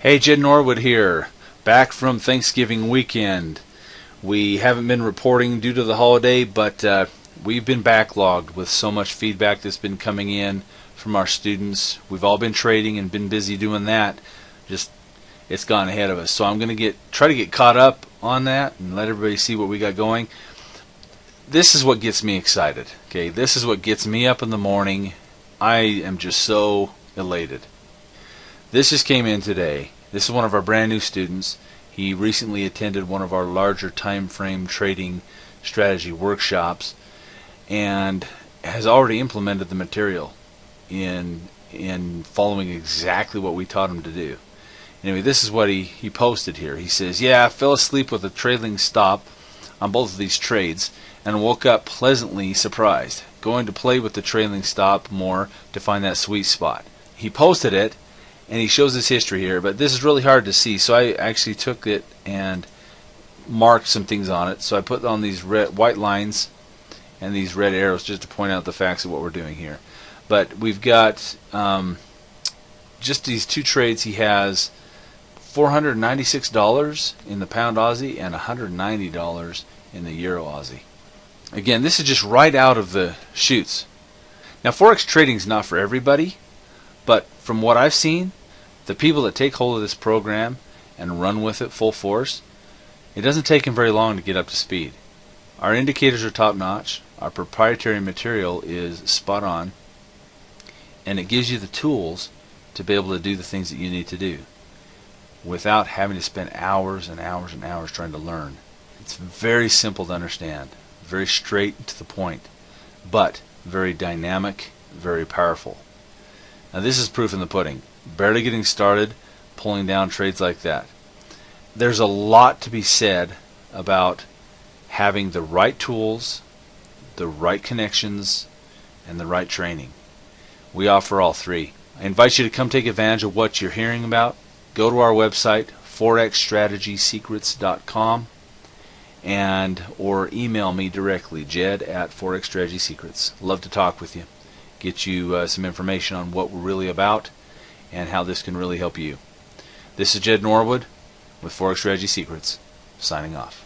Hey, Jed Norwood here, back from Thanksgiving weekend. We haven't been reporting due to the holiday, but we've been backlogged with so much feedback that's been coming in from our students. We've all been trading and been busy doing that. Just it's gone ahead of us. So I'm going to try to get caught up on that and let everybody see what we got going. This is what gets me excited. Okay, this is what gets me up in the morning. I am just so elated. This just came in today. This is one of our brand new students. He recently attended one of our larger time frame trading strategy workshops and has already implemented the material in following exactly what we taught him to do. Anyway, this is what he posted here. He says, "Yeah, I fell asleep with a trailing stop on both of these trades and woke up pleasantly surprised. Going to play with the trailing stop more to find that sweet spot." He posted it and he shows his history here, but this is really hard to see, so I actually took it and marked some things on it. So I put on these white lines and these red arrows just to point out the facts of what we're doing here. But we've got just these two trades. He has $496 in the pound Aussie and $190 in the euro Aussie. Again, this is just right out of the chutes. Now, Forex trading is not for everybody, but from what I've seen, the people that take hold of this program and run with it full force, it doesn't take them very long to get up to speed. Our indicators are top notch, our proprietary material is spot on, and it gives you the tools to be able to do the things that you need to do without having to spend hours and hours and hours trying to learn. It's very simple to understand, very straight to the point, but very dynamic, very powerful. Now this is proof in the pudding. Barely getting started, pulling down trades like that. There's a lot to be said about having the right tools, the right connections, and the right training. We offer all three. I invite you to come take advantage of what you're hearing about. Go to our website, forexstrategysecrets.com, or email me directly, jed@forexstrategysecrets. Love to talk with you. Get you some information on what we're really about and how this can really help you. This is Jed Norwood with Forex Strategy Secrets, signing off.